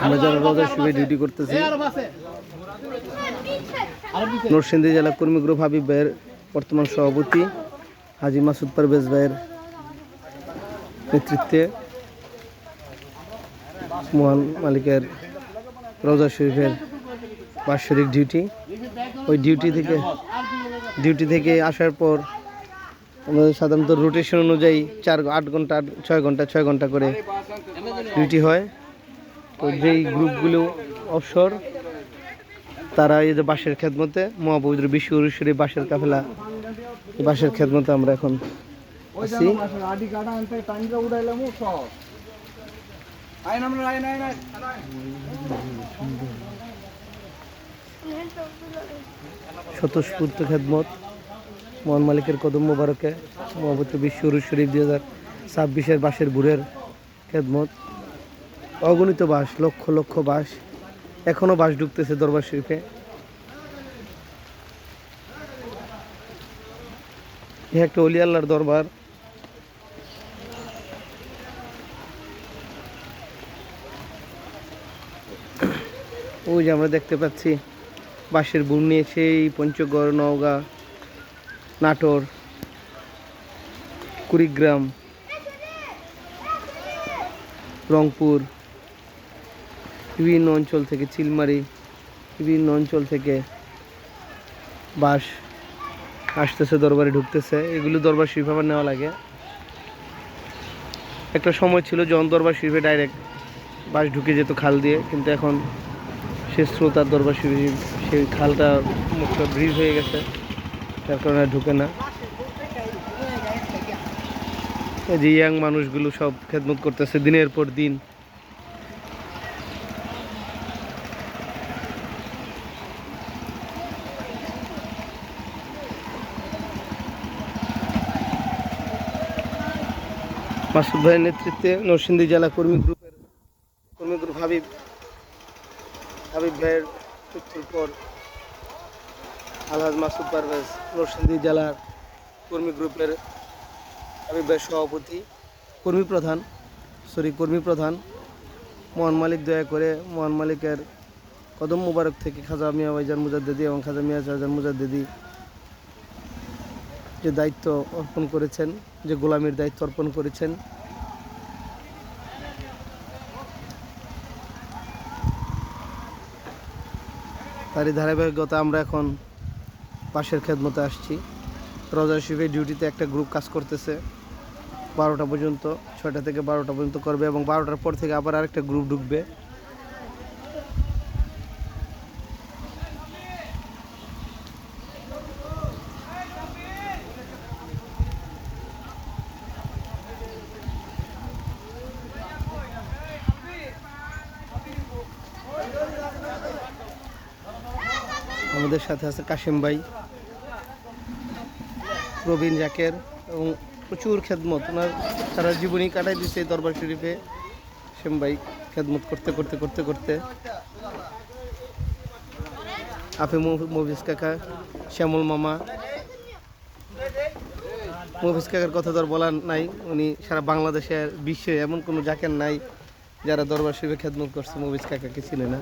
আমরা যারা রোজা শিবিরে ডিউটি করতেছি, নরসিংদী জেলা কর্মী গ্রুপ হাবিব ভাইয়ের বর্তমান সভাপতি হাজি মাসুদ পারভেজ ভাইয়ের নেতৃত্বে মহান মালিকের রোজা শরীফের বাৎসরিক ডিউটি। ওই ডিউটি থেকে আসার পর আমাদের সাধারণত রোটেশন অনুযায়ী 8 ঘন্টা 6 ঘন্টা করে ডিউটি হয়। তো যেই গ্রুপগুলো অবসর তারা এই যে বাঁশের খেদমতে মহাপবিত্র বিশ্ব উরুশ্বরী বাঁশের কাফেলা, বাঁশের খেদমতে আমরা এখন আছি। স্বতঃস্ফূর্ত খেদমত মহান মালিকের কদম মোবারকে মহাপবিত্র বিশ্ব উরুশ্বরী 2026 বাঁশের ভুরের খেদমত। অগণিত বাঁশ, লক্ষ লক্ষ বাঁশ, এখনো বাঁশ ঢুকতেছে দরবার শরীফে। একটা অলি আল্লাহর দরবার। ওই যে আমরা দেখতে পাচ্ছি বাঁশের বুন নিয়ে সেই পঞ্চগড়, নওগাঁ, নাটোর, কুড়িগ্রাম, রংপুর, বিভিন্ন অঞ্চল থেকে, চিলমারি, বিভিন্ন অঞ্চল থেকে বাঁশ আসতেছে, দরবারে ঢুকতেছে। এগুলো দরবার শরীফে আবার নেওয়া লাগে। একটা সময় ছিল যখন দরবার শরীফে ডাইরেক্ট বাঁশ ঢুকে যেত খাল দিয়ে, কিন্তু এখন সে স্রোতার দরবার শরীফ সেই খালটা মুখটা ব্রিজ হয়ে গেছে, যার কারণে ঢুকে না। এই যে ইয়াং মানুষগুলো সব খেদমত করতেছে দিনের পর দিন। মাসুদ ভাইয়ের নেতৃত্বে নরসিংদী জেলা কর্মী গ্রুপ হাবিব ভাইয়ের মৃত্যুর পর আলহাজ মাসুদ পারভেজ নরসিংদী জেলার কর্মী গ্রুপের হাবিব ভাইয়ের সভাপতি, কর্মী প্রধান মহান মালিক দয়া করে মহান মালিকের কদম মুবারক থেকে খাজা মিয়া ভাইজান মুজাদ্দেদি এবং খাজা মিয়া চাচান মুজাদ্দেদি যে দায়িত্ব অর্পণ করেছেন, যে গোলামীর দায়িত্ব অর্পণ করেছেন, তারই ধারাবাহিকতা আমরা এখন পাশের খেদমতে আসছি। রোজা শরীফের ডিউটিতে একটা গ্রুপ কাজ করতেছে 12টা পর্যন্ত, 6টা থেকে 12টা পর্যন্ত করবে এবং 12টার পর থেকে আবার আরেকটা গ্রুপ ঢুকবে। আমাদের সাথে আছে কাশিম ভাই, প্রবীণ জাকের এবং প্রচুর খেদমত, ওনার সারা জীবনই কাটাই দিচ্ছে দরবার শরীফে। কাশিম ভাই খেদমত করতে করতে করতে করতে আপে মফিজ কাকা, শ্যামল মামা, মফিজ কাকার কথা তো আর বলার নাই। উনি সারা বাংলাদেশের বিশ্বে এমন কোনো জাকের নাই যারা দরবার শরীফে খেদমত করছে মফিজ কাকাকে চিনে না।